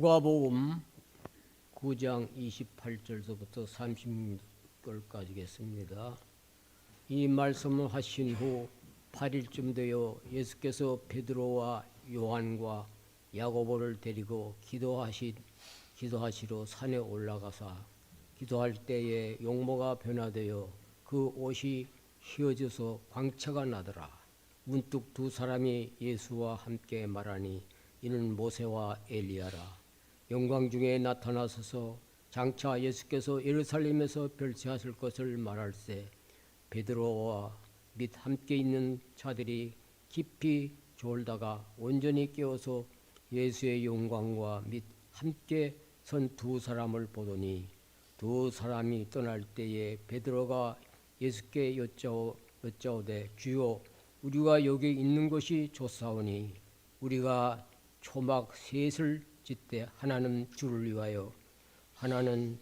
누가복음 9장 28절서부터 36절까지겠습니다. 이 말씀을 하신 후 8일쯤 되어 예수께서 베드로와 요한과 야고보를 데리고 기도하시러 산에 올라가사 기도할 때에 용모가 변화되어 그 옷이 휘어져서 광채가 나더라. 문득 두 사람이 예수와 함께 말하니 이는 모세와 엘리야라. 영광 중에 나타나셔서 장차 예수께서 예루살렘에서 별세하실 것을 말할세 베드로와 및 함께 있는 자들이 깊이 졸다가 온전히 깨어서 예수의 영광과 및 함께 선 두 사람을 보더니 두 사람이 떠날 때에 베드로가 예수께 여짜오되 주여 우리가 여기 있는 것이 좋사오니 우리가 초막 셋을 짓되 하나는 주를 위하여 하나는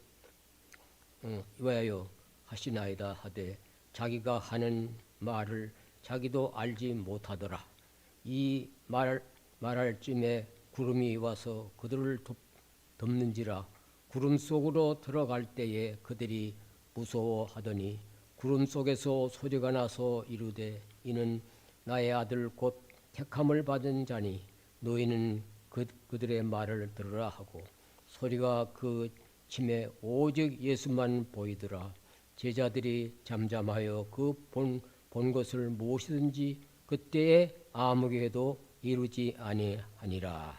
위하여 하시나이다 하되 자기가 하는 말을 자기도 알지 못하더라. 이 말할 쯤에 구름이 와서 그들을 덮는지라. 구름 속으로 들어갈 때에 그들이 무서워하더니 구름 속에서 소리가 나서 이르되 이는 나의 아들 곧 택함을 받은 자니 너희는 그들의 말을 들으라 하고 소리가 그 침에 오직 예수만 보이더라. 제자들이 잠잠하여 그 본 것을 무엇이든지 그때에 아무에게도 이루지 아니하니라.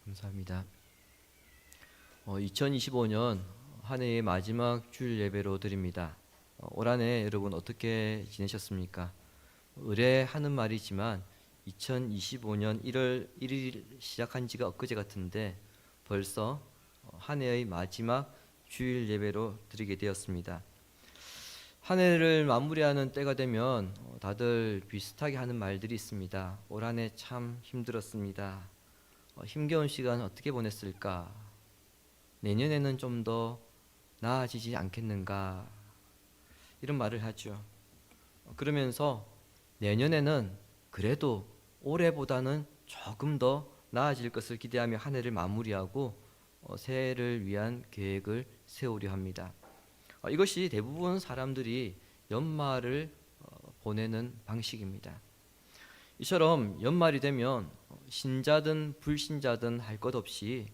감사합니다. 2025년 한 해의 마지막 주일 예배로 드립니다. 올 한 해 여러분 어떻게 지내셨습니까? 의뢰하는 말이지만 2025년 1월 1일 시작한 지가 엊그제 같은데 벌써 한 해의 마지막 주일 예배로 드리게 되었습니다. 한 해를 마무리하는 때가 되면 다들 비슷하게 하는 말들이 있습니다. 올 한 해 참 힘들었습니다. 힘겨운 시간 어떻게 보냈을까? 내년에는 좀 더 나아지지 않겠는가? 이런 말을 하죠. 그러면서 내년에는 그래도 올해보다는 조금 더 나아질 것을 기대하며 한 해를 마무리하고 새해를 위한 계획을 세우려 합니다. 이것이 대부분 사람들이 연말을 보내는 방식입니다. 이처럼 연말이 되면 신자든 불신자든 할 것 없이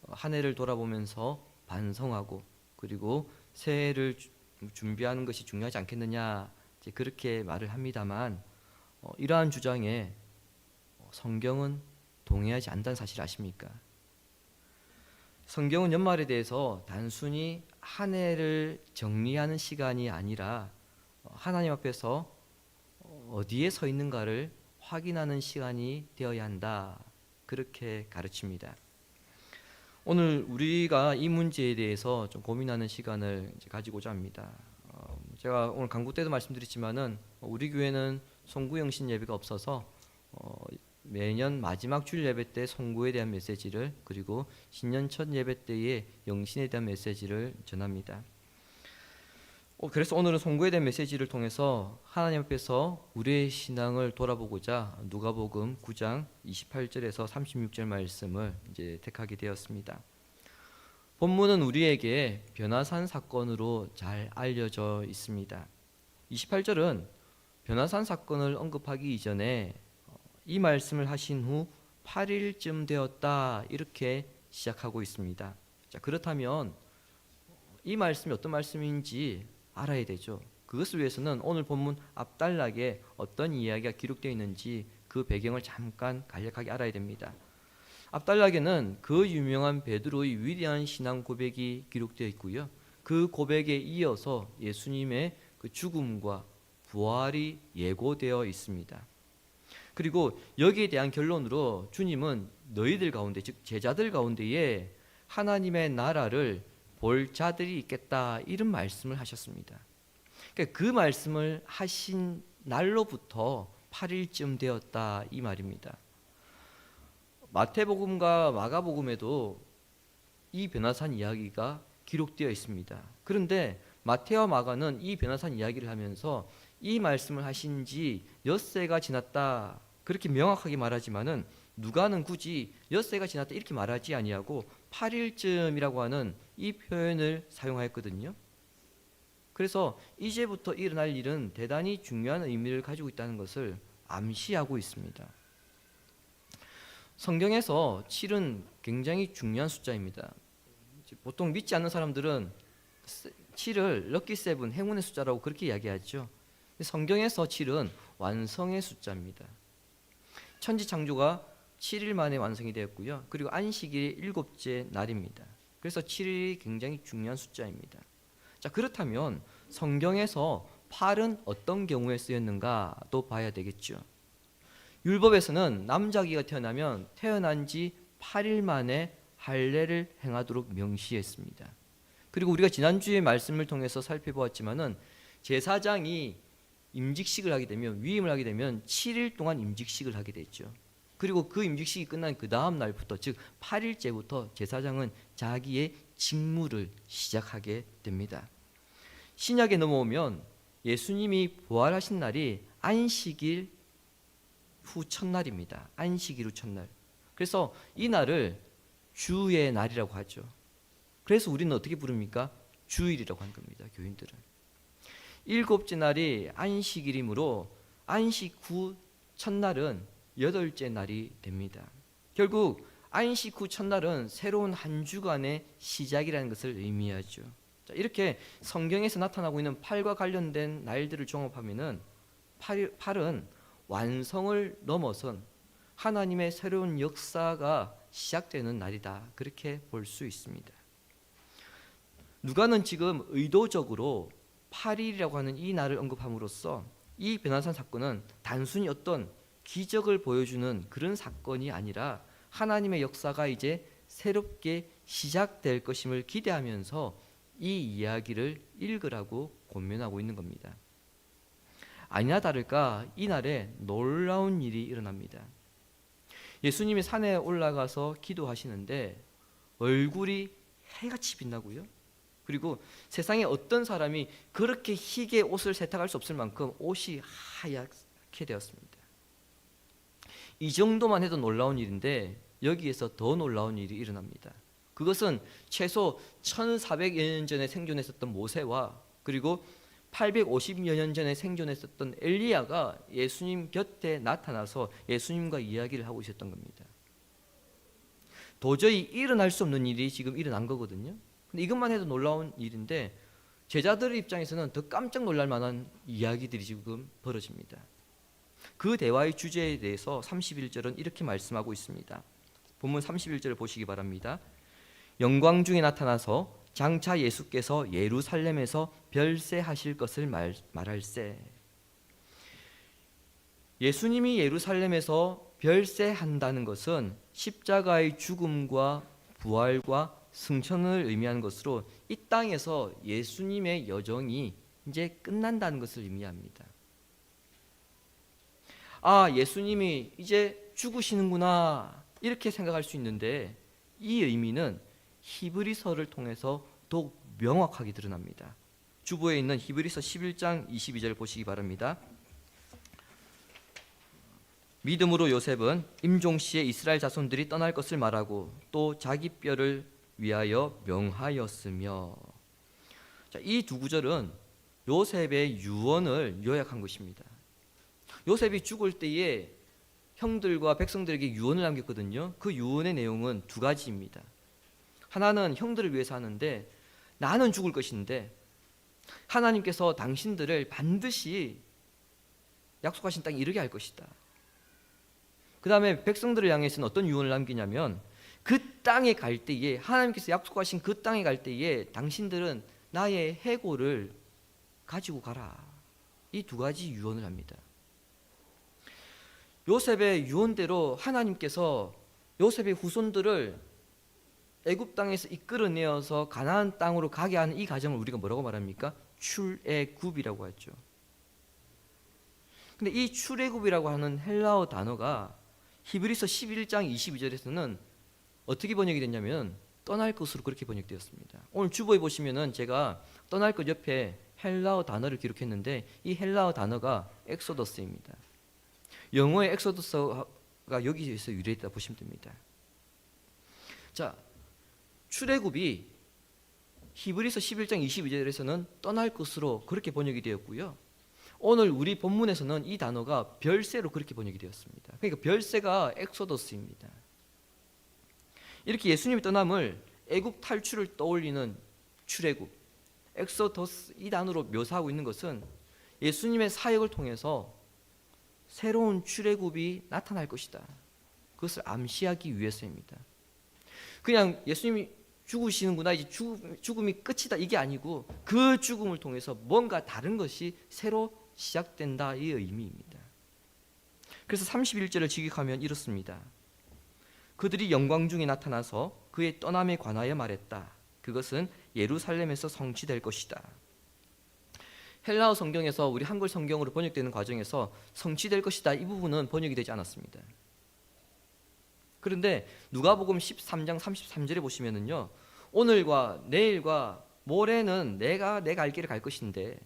한 해를 돌아보면서 반성하고 그리고 새해를 준비하는 것이 중요하지 않겠느냐 그렇게 말을 합니다만 이러한 주장에 성경은 동의하지 않는다는 사실 아십니까? 성경은 연말에 대해서 단순히 한 해를 정리하는 시간이 아니라 하나님 앞에서 어디에 서 있는가를 확인하는 시간이 되어야 한다 그렇게 가르칩니다. 오늘 우리가 이 문제에 대해서 좀 고민하는 시간을 가지고자 합니다. 제가 오늘 강구 때도 말씀드렸지만은 우리 교회는 송구 영신 예배가 없어서 매년 마지막 주일 예배 때 송구에 대한 메시지를 그리고 신년 첫 예배 때에 영신에 대한 메시지를 전합니다. 그래서 오늘은 송구에 대한 메시지를 통해서 하나님 앞에서 우리의 신앙을 돌아보고자 누가복음 9장 28절에서 36절 말씀을 이제 택하게 되었습니다. 본문은 우리에게 변화산 사건으로 잘 알려져 있습니다. 28절은 변화산 사건을 언급하기 이전에 이 말씀을 하신 후 8일쯤 되었다 이렇게 시작하고 있습니다. 자, 그렇다면 이 말씀이 어떤 말씀인지 알아야 되죠. 그것을 위해서는 오늘 본문 앞단락에 어떤 이야기가 기록되어 있는지 그 배경을 잠깐 간략하게 알아야 됩니다. 앞단락에는 그 유명한 베드로의 위대한 신앙 고백이 기록되어 있고요. 그 고백에 이어서 예수님의 그 죽음과 부활이 예고되어 있습니다. 그리고 여기에 대한 결론으로 주님은 너희들 가운데 즉 제자들 가운데에 하나님의 나라를 볼 자들이 있겠다 이런 말씀을 하셨습니다. 그러니까 그 말씀을 하신 날로부터 8일쯤 되었다 이 말입니다. 마태복음과 마가복음에도 이 변화산 이야기가 기록되어 있습니다. 그런데 마태와 마가는 이 변화산 이야기를 하면서 이 말씀을 하신 지 엿새가 지났다 그렇게 명확하게 말하지만은 누가는 굳이 엿새가 지났다 이렇게 말하지 아니하고 8일쯤이라고 하는 이 표현을 사용하였거든요. 그래서 이제부터 일어날 일은 대단히 중요한 의미를 가지고 있다는 것을 암시하고 있습니다. 성경에서 7은 굉장히 중요한 숫자입니다. 보통 믿지 않는 사람들은 7을 럭키 세븐, 행운의 숫자라고 그렇게 이야기하죠. 성경에서 7은 완성의 숫자입니다. 천지 창조가 7일 만에 완성이 되었고요. 그리고 안식일의 7째 날입니다. 그래서 7일이 굉장히 중요한 숫자입니다. 자, 그렇다면 성경에서 8은 어떤 경우에 쓰였는가도 봐야 되겠죠. 율법에서는 남자아기가 태어나면 태어난 지 8일 만에 할례를 행하도록 명시했습니다. 그리고 우리가 지난주에 말씀을 통해서 살펴보았지만은 제사장이 임직식을 하게 되면 위임을 하게 되면 7일 동안 임직식을 하게 되죠. 그리고 그 임직식이 끝난 그 다음 날부터 즉 8일째부터 제사장은 자기의 직무를 시작하게 됩니다. 신약에 넘어오면 예수님이 부활하신 날이 안식일 후 첫날입니다. 안식일 후 첫날. 그래서 이 날을 주의 날이라고 하죠. 그래서 우리는 어떻게 부릅니까? 주일이라고 하는 겁니다. 교인들은. 7째 날이 안식일이므로 안식 후 첫날은 8째 날이 됩니다. 결국 안식 후 첫날은 새로운 한 주간의 시작이라는 것을 의미하죠. 자, 이렇게 성경에서 나타나고 있는 8과 관련된 날들을 종합하면은 8은 완성을 넘어선 하나님의 새로운 역사가 시작되는 날이다. 그렇게 볼 수 있습니다. 누가는 지금 의도적으로 8일이라고 하는 이 날을 언급함으로써 이 변화산 사건은 단순히 어떤 기적을 보여주는 그런 사건이 아니라 하나님의 역사가 이제 새롭게 시작될 것임을 기대하면서 이 이야기를 읽으라고 권면하고 있는 겁니다. 아니나 다를까 이날에 놀라운 일이 일어납니다. 예수님이 산에 올라가서 기도하시는데 얼굴이 해같이 빛나고요. 그리고 세상에 어떤 사람이 그렇게 희게 옷을 세탁할 수 없을 만큼 옷이 하얗게 되었습니다. 이 정도만 해도 놀라운 일인데 여기에서 더 놀라운 일이 일어납니다. 그것은 최소 1400여 년 전에 생존했었던 모세와 그리고 850여 년 전에 생존했었던 엘리야가 예수님 곁에 나타나서 예수님과 이야기를 하고 있었던 겁니다. 도저히 일어날 수 없는 일이 지금 일어난 거거든요. 근데 이것만 해도 놀라운 일인데 제자들 입장에서는 더 깜짝 놀랄 만한 이야기들이 지금 벌어집니다. 그 대화의 주제에 대해서 31절은 이렇게 말씀하고 있습니다. 본문 31절을 보시기 바랍니다. 영광 중에 나타나서 장차 예수께서 예루살렘에서 별세하실 것을 말할세. 예수님이 예루살렘에서 별세한다는 것은 십자가의 죽음과 부활과 승천을 의미하는 것으로 이 땅에서 예수님의 여정이 이제 끝난다는 것을 의미합니다. 아, 예수님이 이제 죽으시는구나 이렇게 생각할 수 있는데 이 의미는 히브리서를 통해서 더욱 명확하게 드러납니다. 주보에 있는 히브리서 11장 22절 보시기 바랍니다. 믿음으로 요셉은 임종시에 이스라엘 자손들이 떠날 것을 말하고 또 자기 뼈를 위하여 명하였으며. 자, 이 두 구절은 요셉의 유언을 요약한 것입니다. 요셉이 죽을 때에 형들과 백성들에게 유언을 남겼거든요. 그 유언의 내용은 두 가지입니다. 하나는 형들을 위해서 하는데 나는 죽을 것인데 하나님께서 당신들을 반드시 약속하신 땅에 이르게 할 것이다. 그 다음에 백성들을 향해서는 어떤 유언을 남기냐면 그 땅에 갈 때에 하나님께서 약속하신 그 땅에 갈 때에 당신들은 나의 해골을 가지고 가라. 이 두 가지 유언을 합니다. 요셉의 유언대로 하나님께서 요셉의 후손들을 애굽 땅에서 이끌어내어서 가나안 땅으로 가게 하는 이 과정을 우리가 뭐라고 말합니까? 출애굽이라고 하죠. 근데 이 출애굽이라고 하는 헬라어 단어가 히브리서 11장 22절에서는 어떻게 번역이 됐냐면 떠날 것으로 그렇게 번역되었습니다. 오늘 주보에 보시면은 제가 떠날 것 옆에 헬라어 단어를 기록했는데 이 헬라어 단어가 엑소더스입니다. 영어의 엑소더스가 여기에서 유래했다 보시면 됩니다. 자, 출애굽이 히브리서 11장 22절에서는 떠날 것으로 그렇게 번역이 되었고요. 오늘 우리 본문에서는 이 단어가 별세로 그렇게 번역이 되었습니다. 그러니까 별세가 엑소더스입니다. 이렇게 예수님의 떠남을 애굽 탈출을 떠올리는 출애굽, 엑소더스 이 단어로 묘사하고 있는 것은 예수님의 사역을 통해서 새로운 출애굽이 나타날 것이다. 그것을 암시하기 위해서입니다. 그냥 예수님이 죽으시는구나, 이제 죽음이 끝이다 이게 아니고 그 죽음을 통해서 뭔가 다른 것이 새로 시작된다 이 의미입니다. 그래서 31절을 직역하면 이렇습니다. 그들이 영광 중에 나타나서 그의 떠남에 관하여 말했다. 그것은 예루살렘에서 성취될 것이다. 헬라어 성경에서 우리 한글 성경으로 번역되는 과정에서 성취될 것이다 이 부분은 번역이 되지 않았습니다. 그런데 누가복음 13장 33절에 보시면은요, 오늘과 내일과 모레는 내가 갈 길을 갈 것인데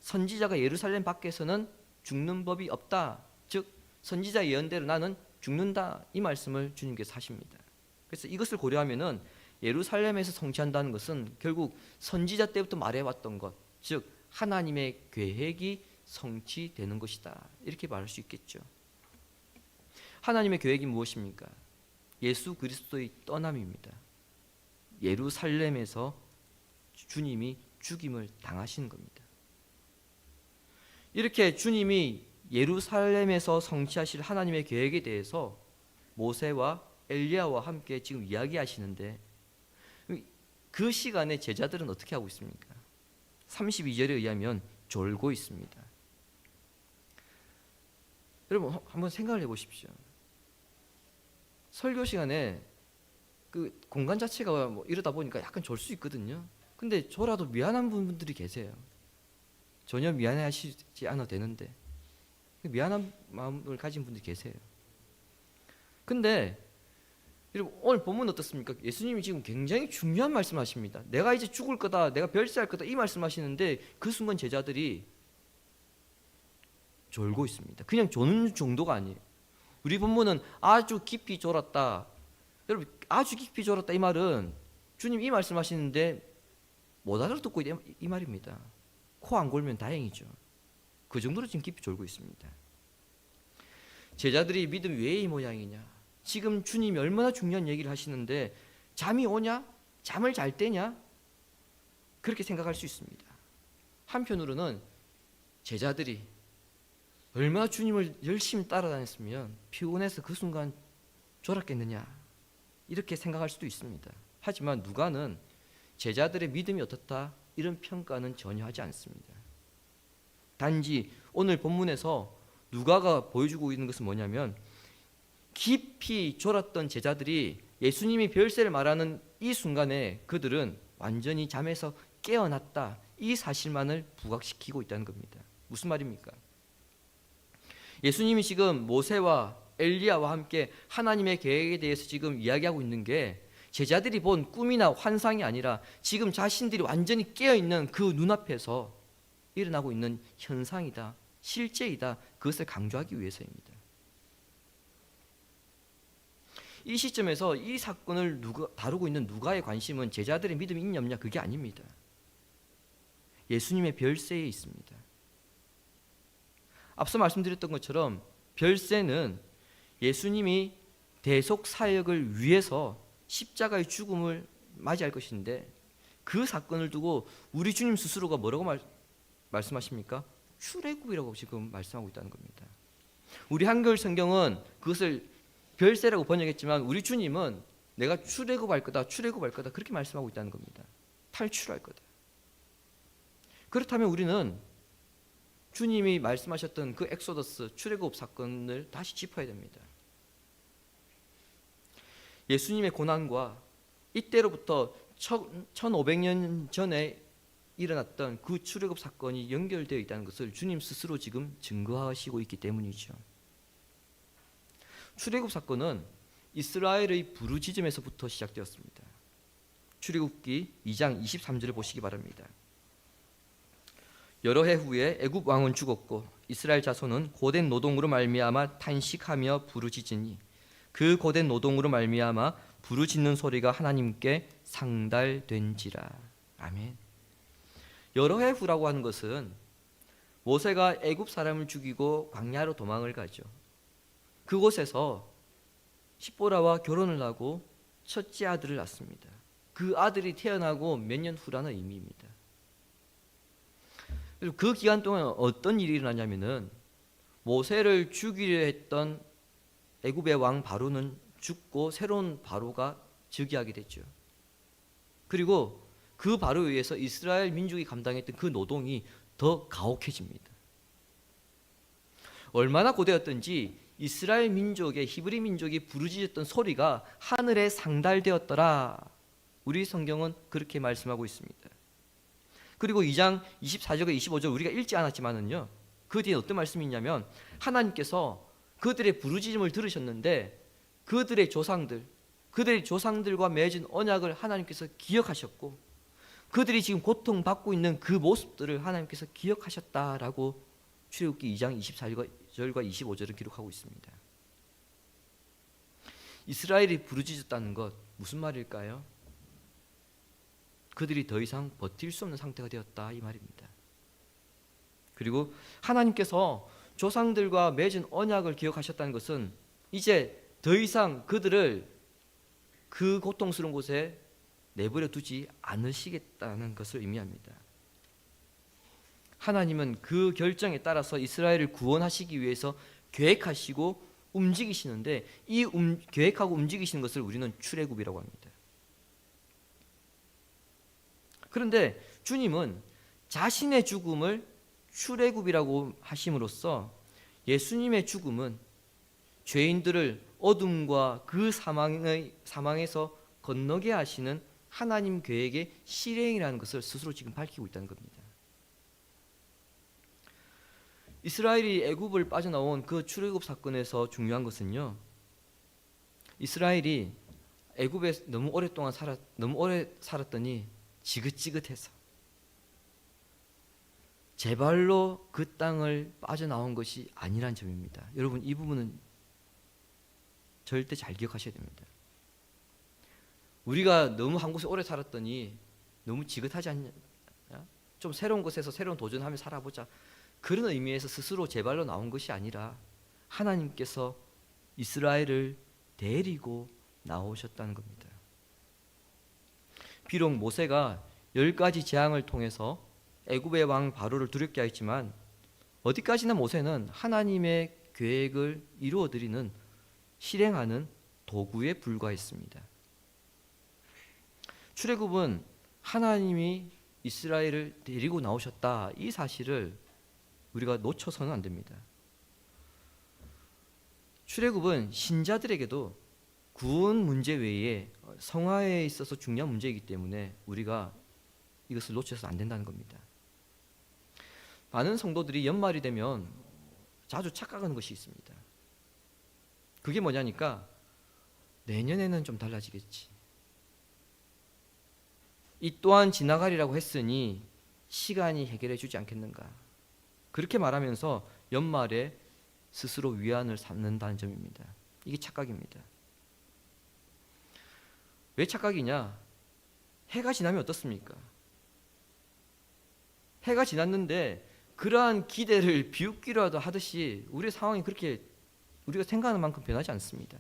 선지자가 예루살렘 밖에서는 죽는 법이 없다. 즉 선지자 예언대로 나는 죽는다 이 말씀을 주님께서 하십니다. 그래서 이것을 고려하면은 예루살렘에서 성취한다는 것은 결국 선지자 때부터 말해왔던 것, 즉 하나님의 계획이 성취되는 것이다 이렇게 말할 수 있겠죠. 하나님의 계획이 무엇입니까? 예수 그리스도의 떠남입니다. 예루살렘에서 주님이 죽임을 당하시는 겁니다. 이렇게 주님이 예루살렘에서 성취하실 하나님의 계획에 대해서 모세와 엘리야와 함께 지금 이야기하시는데 그 시간에 제자들은 어떻게 하고 있습니까? 32절에 의하면 졸고 있습니다. 여러분 한번 생각을 해보십시오. 설교 시간에 그 공간 자체가 뭐 이러다 보니까 약간 졸 수 있거든요. 근데 졸아도 미안한 분들이 계세요. 전혀 미안해하시지 않아도 되는데 미안한 마음을 가진 분들이 계세요. 근데 여러분 오늘 본문 어떻습니까? 예수님이 지금 굉장히 중요한 말씀하십니다. 내가 이제 죽을 거다, 내가 별세할 거다 이 말씀하시는데 그 순간 제자들이 졸고 있습니다. 그냥 조는 정도가 아니에요. 우리 본문은 아주 깊이 졸았다. 여러분 아주 깊이 졸았다 이 말은 주님 이 말씀하시는데 못 알아듣고 이 말입니다. 코 안 골면 다행이죠. 그 정도로 지금 깊이 졸고 있습니다. 제자들이 믿음이 왜 이 모양이냐? 지금 주님이 얼마나 중요한 얘기를 하시는데 잠이 오냐? 잠을 잘 때냐? 그렇게 생각할 수 있습니다. 한편으로는 제자들이 얼마나 주님을 열심히 따라다녔으면 피곤해서 그 순간 졸았겠느냐 이렇게 생각할 수도 있습니다. 하지만 누가는 제자들의 믿음이 어떻다 이런 평가는 전혀 하지 않습니다. 단지 오늘 본문에서 누가가 보여주고 있는 것은 뭐냐면 깊이 졸았던 제자들이 예수님이 별세를 말하는 이 순간에 그들은 완전히 잠에서 깨어났다 이 사실만을 부각시키고 있다는 겁니다. 무슨 말입니까? 예수님이 지금 모세와 엘리야와 함께 하나님의 계획에 대해서 지금 이야기하고 있는 게 제자들이 본 꿈이나 환상이 아니라 지금 자신들이 완전히 깨어있는 그 눈앞에서 일어나고 있는 현상이다, 실제이다, 그것을 강조하기 위해서입니다. 이 시점에서 이 사건을 다루고 있는 누가의 관심은 제자들의 믿음이 있냐 없냐 그게 아닙니다. 예수님의 별세에 있습니다. 앞서 말씀드렸던 것처럼 별세는 예수님이 대속 사역을 위해서 십자가의 죽음을 맞이할 것인데 그 사건을 두고 우리 주님 스스로가 뭐라고 말씀하십니까? 출애굽이라고 지금 말씀하고 있다는 겁니다. 우리 한글 성경은 그것을 별세라고 번역했지만 우리 주님은 내가 출애굽할 거다 그렇게 말씀하고 있다는 겁니다. 탈출할 거다. 그렇다면 우리는 주님이 말씀하셨던 그 엑소더스 출애굽 사건을 다시 짚어야 됩니다. 예수님의 고난과 이때로부터 1500년 전에 일어났던 그 출애굽 사건이 연결되어 있다는 것을 주님 스스로 지금 증거하시고 있기 때문이죠. 출애굽 사건은 이스라엘의 부르짖음에서부터 시작되었습니다. 출애굽기 2장 23절을 보시기 바랍니다. 여러 해 후에 애굽 왕은 죽었고 이스라엘 자손은 고된 노동으로 말미암아 탄식하며 부르짖으니 그 고된 노동으로 말미암아 부르짖는 소리가 하나님께 상달된지라. 아멘. 여러 해 후라고 하는 것은 모세가 애굽 사람을 죽이고 광야로 도망을 가죠. 그곳에서 십보라와 결혼을 하고 첫째 아들을 낳습니다. 그 아들이 태어나고 몇 년 후라는 의미입니다. 그리고 그 기간 동안 어떤 일이 일어나냐면은 모세를 죽이려 했던 애굽의 왕 바로는 죽고 새로운 바로가 즉위하게 됐죠. 그리고 그 바로에 의해서 이스라엘 민족이 감당했던 그 노동이 더 가혹해집니다. 얼마나 고되었던지 이스라엘 민족의 히브리 민족이 부르짖었던 소리가 하늘에 상달되었더라. 우리 성경은 그렇게 말씀하고 있습니다. 그리고 2장 24절과 25절 우리가 읽지 않았지만은요, 그 뒤에 어떤 말씀이 있냐면 하나님께서 그들의 부르짖음을 들으셨는데 그들의 조상들과 맺은 언약을 하나님께서 기억하셨고 그들이 지금 고통받고 있는 그 모습들을 하나님께서 기억하셨다라고 출애굽기 2장 24절과 25절을 기록하고 있습니다. 이스라엘이 부르짖었다는 것 무슨 말일까요? 그들이 더 이상 버틸 수 없는 상태가 되었다 이 말입니다. 그리고 하나님께서 조상들과 맺은 언약을 기억하셨다는 것은 이제 더 이상 그들을 그 고통스러운 곳에 내버려 두지 않으시겠다는 것을 의미합니다. 하나님은 그 결정에 따라서 이스라엘을 구원하시기 위해서 계획하시고 움직이시는데 이 계획하고 움직이시는 것을 우리는 출애굽이라고 합니다. 그런데 주님은 자신의 죽음을 출애굽이라고 하심으로써 예수님의 죽음은 죄인들을 어둠과 그 사망에서 건너게 하시는 하나님 계획의 실행이라는 것을 스스로 지금 밝히고 있다는 겁니다. 이스라엘이 애굽을 빠져나온 그 출애굽 사건에서 중요한 것은요, 이스라엘이 애굽에 너무 오래 살았더니 지긋지긋해서 제 발로 그 땅을 빠져나온 것이 아니란 점입니다. 여러분, 이 부분은 절대 잘 기억하셔야 됩니다. 우리가 너무 한 곳에 오래 살았더니 너무 지긋하지 않냐? 좀 새로운 곳에서 새로운 도전하며 살아보자. 그런 의미에서 스스로 제 발로 나온 것이 아니라 하나님께서 이스라엘을 데리고 나오셨다는 겁니다. 비록 모세가 10가지 재앙을 통해서 애굽의 왕 바로를 두렵게 하였지만 어디까지나 모세는 하나님의 계획을 이루어드리는 실행하는 도구에 불과했습니다. 출애굽은 하나님이 이스라엘을 데리고 나오셨다 이 사실을 우리가 놓쳐서는 안 됩니다. 출애굽은 신자들에게도 구원 문제 외에 성화에 있어서 중요한 문제이기 때문에 우리가 이것을 놓쳐서는 안 된다는 겁니다. 많은 성도들이 연말이 되면 자주 착각하는 것이 있습니다. 그게 뭐냐니까 내년에는 좀 달라지겠지. 이 또한 지나가리라고 했으니 시간이 해결해 주지 않겠는가. 그렇게 말하면서 연말에 스스로 위안을 삼는다는 점입니다. 이게 착각입니다. 왜 착각이냐? 해가 지나면 어떻습니까? 해가 지났는데 그러한 기대를 비웃기라도 하듯이 우리의 상황이 그렇게 우리가 생각하는 만큼 변하지 않습니다.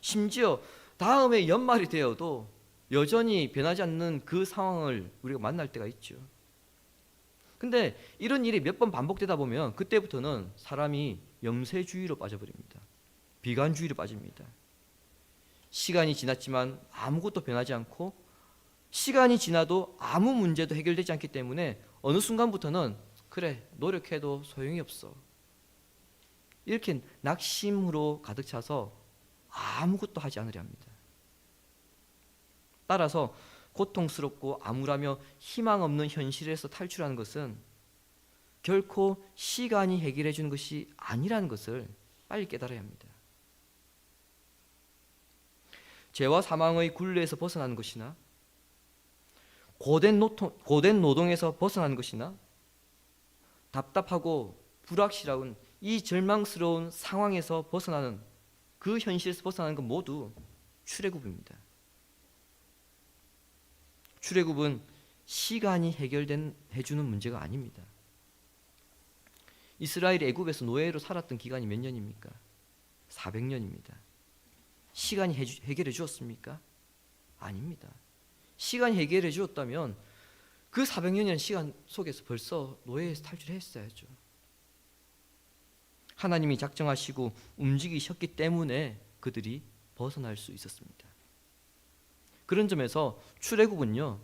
심지어 다음에 연말이 되어도 여전히 변하지 않는 그 상황을 우리가 만날 때가 있죠. 근데 이런 일이 몇 번 반복되다 보면 그때부터는 사람이 염세주의로 빠져버립니다. 비관주의로 빠집니다. 시간이 지났지만 아무것도 변하지 않고 시간이 지나도 아무 문제도 해결되지 않기 때문에 어느 순간부터는 그래 노력해도 소용이 없어 이렇게 낙심으로 가득 차서 아무것도 하지 않으려 합니다. 따라서 고통스럽고 암울하며 희망 없는 현실에서 탈출하는 것은 결코 시간이 해결해 주는 것이 아니라는 것을 빨리 깨달아야 합니다. 죄와 사망의 굴레에서 벗어나는 것이나 고된 노동에서 벗어나는 것이나 답답하고 불확실한 이 절망스러운 상황에서 벗어나는 그 현실에서 벗어나는 건 모두 출애굽입니다. 출애굽은 시간이 해주는 문제가 아닙니다. 이스라엘이 애굽에서 노예로 살았던 기간이 몇 년입니까? 400년입니다. 시간이 해결해 주었습니까? 아닙니다. 시간이 해결해 주었다면 그 400년이라는 시간 속에서 벌써 노예에서 탈출했어야죠. 하나님이 작정하시고 움직이셨기 때문에 그들이 벗어날 수 있었습니다. 그런 점에서 출애굽은요,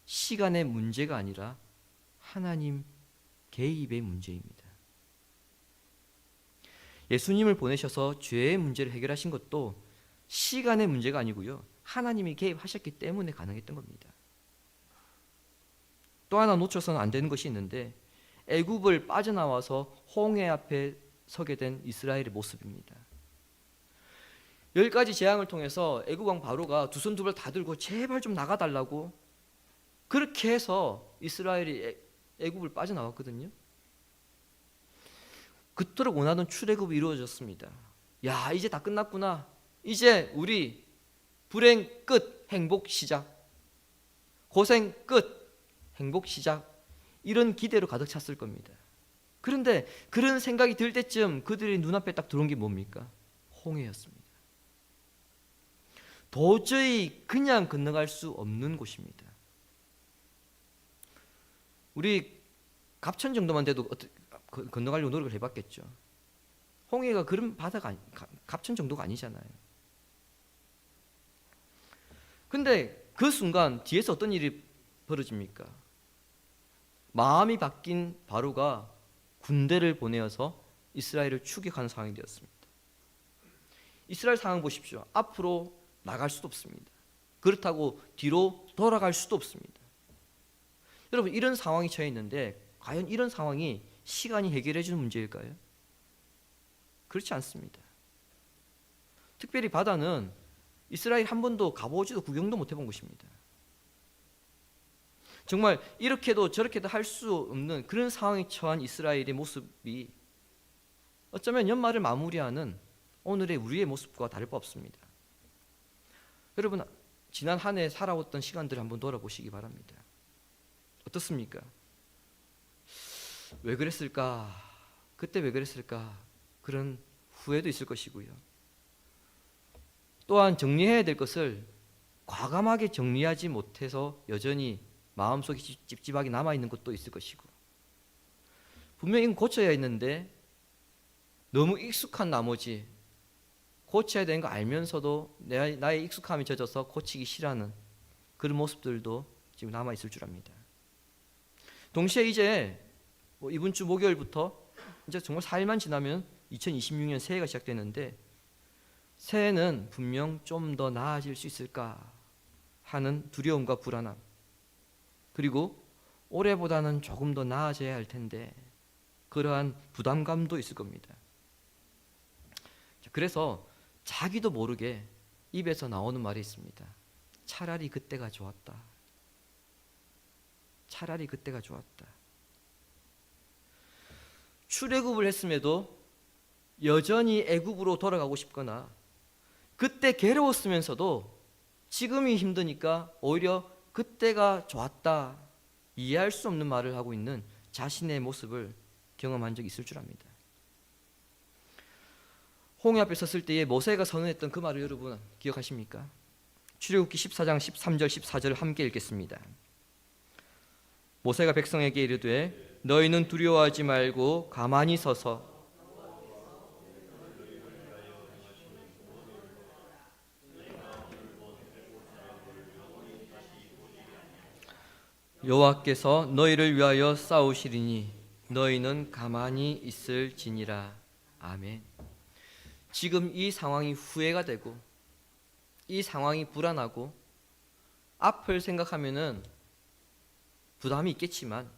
시간의 문제가 아니라 하나님 개입의 문제입니다. 예수님을 보내셔서 죄의 문제를 해결하신 것도 시간의 문제가 아니고요, 하나님이 개입하셨기 때문에 가능했던 겁니다. 또 하나 놓쳐서는 안 되는 것이 있는데, 애굽을 빠져나와서 홍해 앞에 서게 된 이스라엘의 모습입니다. 10가지 재앙을 통해서 애굽 왕 바로가 두 손 두 발 다 들고 제발 좀 나가달라고 그렇게 해서 이스라엘이 애굽을 빠져나왔거든요. 그토록 원하던 출애굽이 이루어졌습니다. 야, 이제 다 끝났구나. 이제 우리 불행 끝, 행복 시작. 고생 끝, 행복 시작. 이런 기대로 가득 찼을 겁니다. 그런데 그런 생각이 들 때쯤 그들의 눈앞에 딱 들어온 게 뭡니까? 홍해였습니다. 도저히 그냥 건너갈 수 없는 곳입니다. 우리 갑천 정도만 돼도 건너가려고 노력을 해봤겠죠. 홍해가 그런 바다가 갑천 정도가 아니잖아요. 근데 그 순간 뒤에서 어떤 일이 벌어집니까? 마음이 바뀐 바로가 군대를 보내어서 이스라엘을 추격하는 상황이 되었습니다. 이스라엘 상황 보십시오. 앞으로 나갈 수도 없습니다. 그렇다고 뒤로 돌아갈 수도 없습니다. 여러분, 이런 상황이 처해 있는데 과연 이런 상황이 시간이 해결해 주는 문제일까요? 그렇지 않습니다. 특별히 바다는 이스라엘 한 번도 가보지도 구경도 못 해본 곳입니다. 정말 이렇게도 저렇게도 할 수 없는 그런 상황에 처한 이스라엘의 모습이 어쩌면 연말을 마무리하는 오늘의 우리의 모습과 다를 바 없습니다. 여러분, 지난 한 해 살아왔던 시간들을 한번 돌아보시기 바랍니다. 어떻습니까? 왜 그랬을까? 그때 왜 그랬을까? 그런 후회도 있을 것이고요. 또한 정리해야 될 것을 과감하게 정리하지 못해서 여전히 마음속에 찝찝하게 남아있는 것도 있을 것이고, 분명히 고쳐야 했는데 너무 익숙한 나머지 고쳐야 되는 거 알면서도 나의 익숙함이 젖어서 고치기 싫어하는 그런 모습들도 지금 남아있을 줄 압니다. 동시에 이제 이번 주 목요일부터 이제 정말 4일만 지나면 2026년 새해가 시작되는데, 새해는 분명 좀 더 나아질 수 있을까 하는 두려움과 불안함, 그리고 올해보다는 조금 더 나아져야 할 텐데 그러한 부담감도 있을 겁니다. 그래서 자기도 모르게 입에서 나오는 말이 있습니다. 차라리 그때가 좋았다. 차라리 그때가 좋았다. 출애굽을 했음에도 여전히 애굽으로 돌아가고 싶거나, 그때 괴로웠으면서도 지금이 힘드니까 오히려 그때가 좋았다, 이해할 수 없는 말을 하고 있는 자신의 모습을 경험한 적이 있을 줄 압니다. 홍해 앞에 섰을 때에 모세가 선언했던 그 말을 여러분 기억하십니까? 출애굽기 14장 13절 14절을 함께 읽겠습니다. 모세가 백성에게 이르되 너희는 두려워하지 말고 가만히 서서 여호와께서 너희를 위하여 싸우시리니 너희는 가만히 있을지니라. 아멘. 지금 이 상황이 후회가 되고 이 상황이 불안하고 앞을 생각하면은 부담이 있겠지만,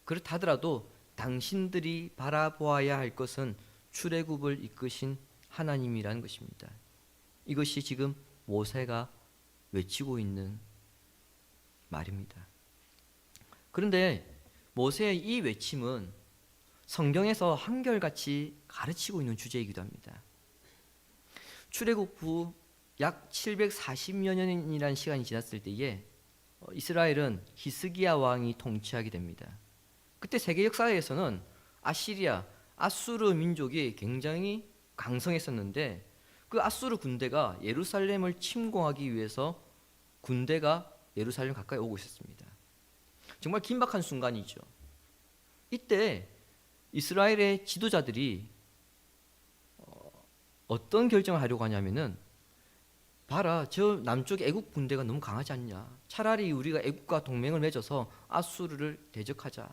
그렇다 하더라도 당신들이 바라보아야 할 것은 출애굽을 이끄신 하나님이라는 것입니다. 이것이 지금 모세가 외치고 있는 말입니다. 그런데 모세의 이 외침은 성경에서 한결같이 가르치고 있는 주제이기도 합니다. 출애굽 후 약 740여 년이라는 시간이 지났을 때에 이스라엘은 히스기야 왕이 통치하게 됩니다. 그때 세계 역사에서는 아시리아, 아수르 민족이 굉장히 강성했었는데 그 아수르 군대가 예루살렘을 침공하기 위해서 군대가 예루살렘 가까이 오고 있었습니다. 정말 긴박한 순간이죠. 이때 이스라엘의 지도자들이 어떤 결정을 하려고 하냐면은 봐라, 저 남쪽 애국 군대가 너무 강하지 않냐. 차라리 우리가 애국과 동맹을 맺어서 아수르를 대적하자.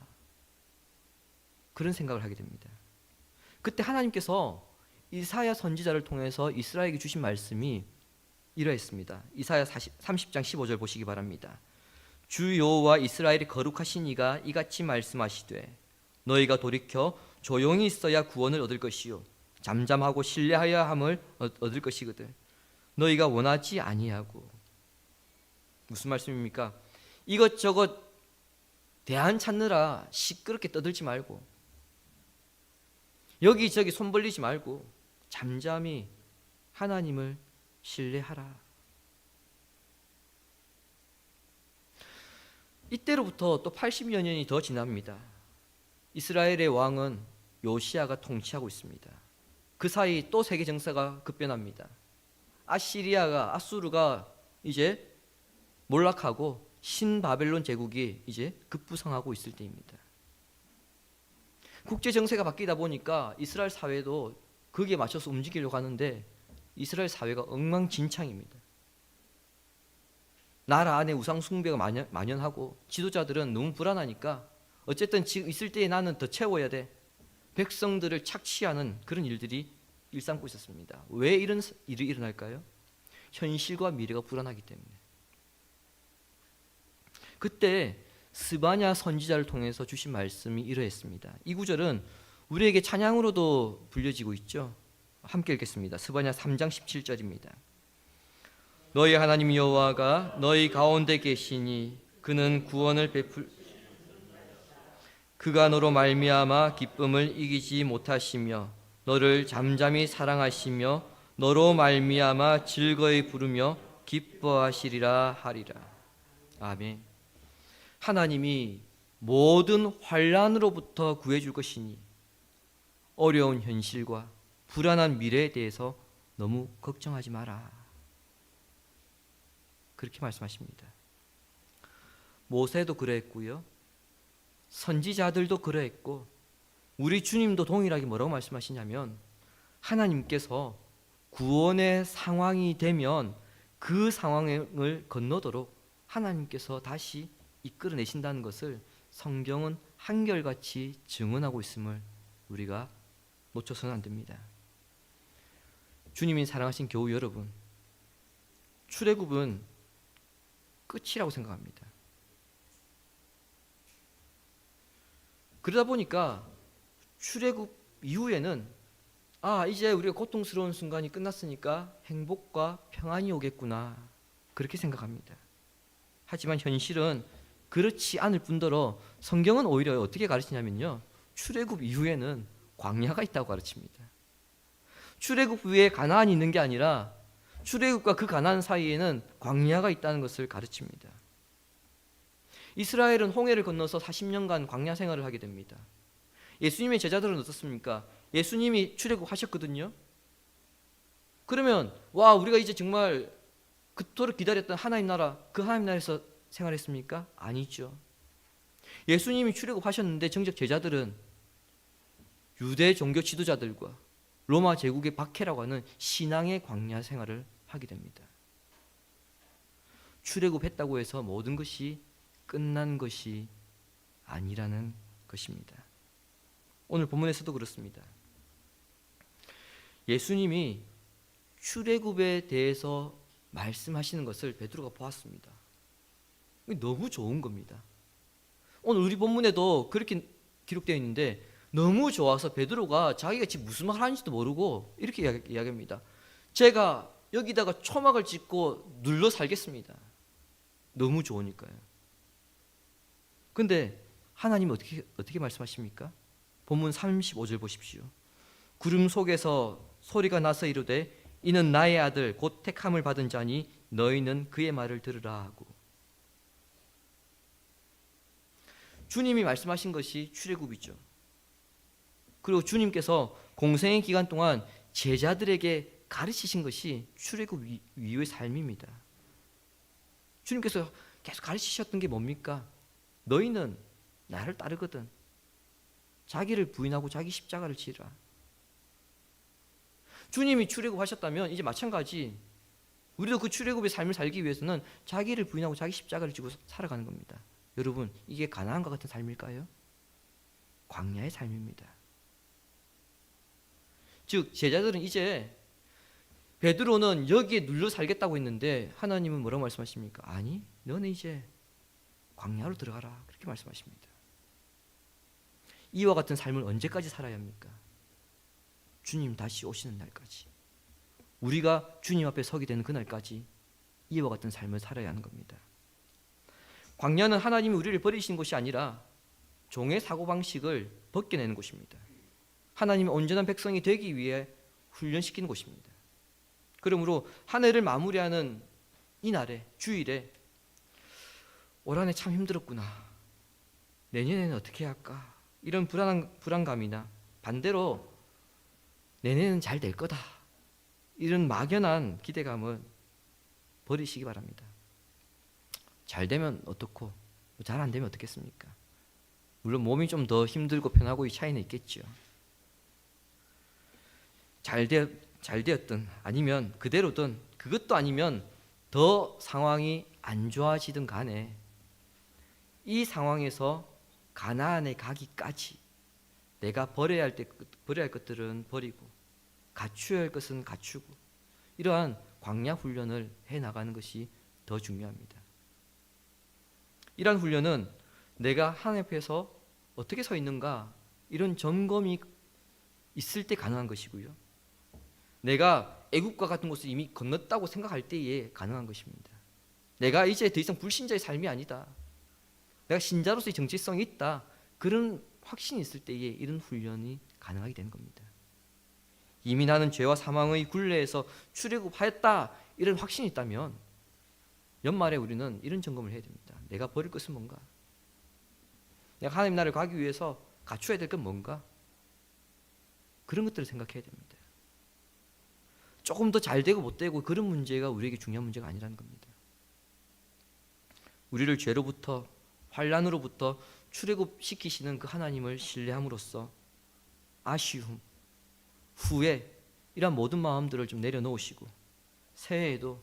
그런 생각을 하게 됩니다. 그때 하나님께서 이사야 선지자를 통해서 이스라엘에게 주신 말씀이 이러했습니다. 이사야 30장 15절 보시기 바랍니다. 주 여호와 이스라엘의 거룩하신 이가 이같이 말씀하시되 너희가 돌이켜 조용히 있어야 구원을 얻을 것이요 잠잠하고 신뢰하여 함을 얻을 것이거든. 너희가 원하지 아니하고. 무슨 말씀입니까? 이것저것 대안 찾느라 시끄럽게 떠들지 말고 여기저기 손 벌리지 말고 잠잠히 하나님을 신뢰하라. 이때로부터 또 80여 년이 더 지납니다. 이스라엘의 왕은 요시야가 통치하고 있습니다. 그 사이 또 세계 정세가 급변합니다. 아수르가 이제 몰락하고 신바벨론 제국이 이제 급부상하고 있을 때입니다. 국제 정세가 바뀌다 보니까 이스라엘 사회도 거기에 맞춰서 움직이려고 하는데 이스라엘 사회가 엉망진창입니다. 나라 안에 우상 숭배가 만연하고 지도자들은 너무 불안하니까 어쨌든 지금 있을 때에 나는 더 채워야 돼. 백성들을 착취하는 그런 일들이 일삼고 있었습니다. 왜 이런 일이 일어날까요? 현실과 미래가 불안하기 때문에. 그때 스바냐 선지자를 통해서 주신 말씀이 이러했습니다. 이 구절은 우리에게 찬양으로도 불려지고 있죠. 함께 읽겠습니다. 스바냐 3장 17절입니다. 너희 하나님 여호와가 너희 가운데 계시니 그는 구원을 그가 너로 말미암아 기쁨을 이기지 못하시며 너를 잠잠히 사랑하시며 너로 말미암아 즐거이 부르며 기뻐하시리라 하리라. 아멘. 하나님이 모든 환난으로부터 구해줄 것이니 어려운 현실과 불안한 미래에 대해서 너무 걱정하지 마라. 그렇게 말씀하십니다. 모세도 그랬고요. 선지자들도 그러했고 우리 주님도 동일하게 뭐라고 말씀하시냐면 하나님께서 구원의 상황이 되면 그 상황을 건너도록 하나님께서 다시 이끌어내신다는 것을 성경은 한결같이 증언하고 있음을 우리가 놓쳐서는 안 됩니다. 주님이 사랑하신 교우 여러분, 출애굽은 끝이라고 생각합니다. 그러다 보니까 출애굽 이후에는 이제 우리가 고통스러운 순간이 끝났으니까 행복과 평안이 오겠구나 그렇게 생각합니다. 하지만 현실은 그렇지 않을 뿐더러 성경은 오히려 어떻게 가르치냐면요, 출애굽 이후에는 광야가 있다고 가르칩니다. 출애굽 후에 가나안이 있는 게 아니라 출애굽과 그 가나안 사이에는 광야가 있다는 것을 가르칩니다. 이스라엘은 홍해를 건너서 40년간 광야 생활을 하게 됩니다. 예수님의 제자들은 어떻습니까? 예수님이 출애굽하셨거든요. 그러면 우리가 이제 정말 그토록 기다렸던 하나님 나라, 그 하나님 나라에서 생활했습니까? 아니죠. 예수님이 출애굽하셨는데 정작 제자들은 유대 종교 지도자들과 로마 제국의 박해라고 하는 신앙의 광야 생활을 하게 됩니다. 출애굽했다고 해서 모든 것이 끝난 것이 아니라는 것입니다. 오늘 본문에서도 그렇습니다. 예수님이 출애굽에 대해서 말씀하시는 것을 베드로가 보았습니다. 너무 좋은 겁니다. 오늘 우리 본문에도 그렇게 기록되어 있는데 너무 좋아서 베드로가 자기가 지금 무슨 말 하는지도 모르고 이렇게 이야기합니다. 제가 여기다가 초막을 짓고 눌러 살겠습니다. 너무 좋으니까요. 근데 하나님은 어떻게 말씀하십니까? 본문 35절 보십시오. 구름 속에서 소리가 나서 이르되 이는 나의 아들 곧 택함을 받은 자니 너희는 그의 말을 들으라 하고. 주님이 말씀하신 것이 출애굽이죠. 그리고 주님께서 공생의 기간 동안 제자들에게 가르치신 것이 출애굽 이후의 삶입니다. 주님께서 계속 가르치셨던 게 뭡니까? 너희는 나를 따르거든 자기를 부인하고 자기 십자가를 지라. 주님이 출애굽하셨다면 이제 마찬가지 우리도 그 출애굽의 삶을 살기 위해서는 자기를 부인하고 자기 십자가를 지고 살아가는 겁니다. 여러분, 이게 가나안과 같은 삶일까요? 광야의 삶입니다. 즉 제자들은 이제 베드로는 여기에 눌러 살겠다고 했는데 하나님은 뭐라고 말씀하십니까? 아니, 너는 이제 광야로 들어가라, 그렇게 말씀하십니다. 이와 같은 삶을 언제까지 살아야 합니까? 주님 다시 오시는 날까지, 우리가 주님 앞에 서게 되는 그날까지 이와 같은 삶을 살아야 하는 겁니다. 광야는 하나님이 우리를 버리신 곳이 아니라 종의 사고방식을 벗겨내는 곳입니다. 하나님의 온전한 백성이 되기 위해 훈련시키는 곳입니다. 그러므로 한 해를 마무리하는 이날에, 주일에 올 한 해 참 힘들었구나, 내년에는 어떻게 할까, 이런 불안감이나 반대로 내년에는 잘 될 거다, 이런 막연한 기대감은 버리시기 바랍니다. 잘 되면 어떻고 잘 안 되면 어떻겠습니까? 물론 몸이 좀 더 힘들고 편하고 이 차이는 있겠죠. 잘 되었든 아니면 그대로든, 그것도 아니면 더 상황이 안 좋아지든 간에 이 상황에서 가나안에 가기까지 내가 버려야 할 것들은 버리고 갖추어야 할 것은 갖추고, 이러한 광야 훈련을 해나가는 것이 더 중요합니다. 이러한 훈련은 내가 하나님 앞에서 어떻게 서 있는가, 이런 점검이 있을 때 가능한 것이고요, 내가 애국과 같은 곳을 이미 건넜다고 생각할 때에 가능한 것입니다. 내가 이제 더 이상 불신자의 삶이 아니다, 내가 신자로서의 정체성이 있다, 그런 확신이 있을 때에 이런 훈련이 가능하게 되는 겁니다. 이미 나는 죄와 사망의 굴레에서 출애굽하였다, 이런 확신이 있다면 연말에 우리는 이런 점검을 해야 됩니다. 내가 버릴 것은 뭔가, 내가 하나님 나라를 가기 위해서 갖춰야 될 건 뭔가, 그런 것들을 생각해야 됩니다. 조금 더 잘 되고 못 되고 그런 문제가 우리에게 중요한 문제가 아니라는 겁니다. 우리를 죄로부터 환난으로부터 출애굽시키시는 그 하나님을 신뢰함으로써 아쉬움, 후회, 이런 모든 마음들을 좀 내려놓으시고 새해에도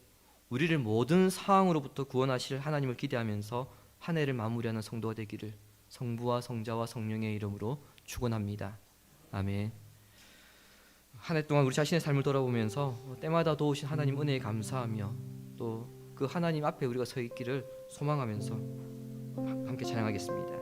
우리를 모든 상황으로부터 구원하실 하나님을 기대하면서 한 해를 마무리하는 성도가 되기를 성부와 성자와 성령의 이름으로 축원합니다. 아멘. 한 해 동안 우리 자신의 삶을 돌아보면서 때마다 도우신 하나님 은혜에 감사하며 또 그 하나님 앞에 우리가 서 있기를 소망하면서 함께 찬양하겠습니다.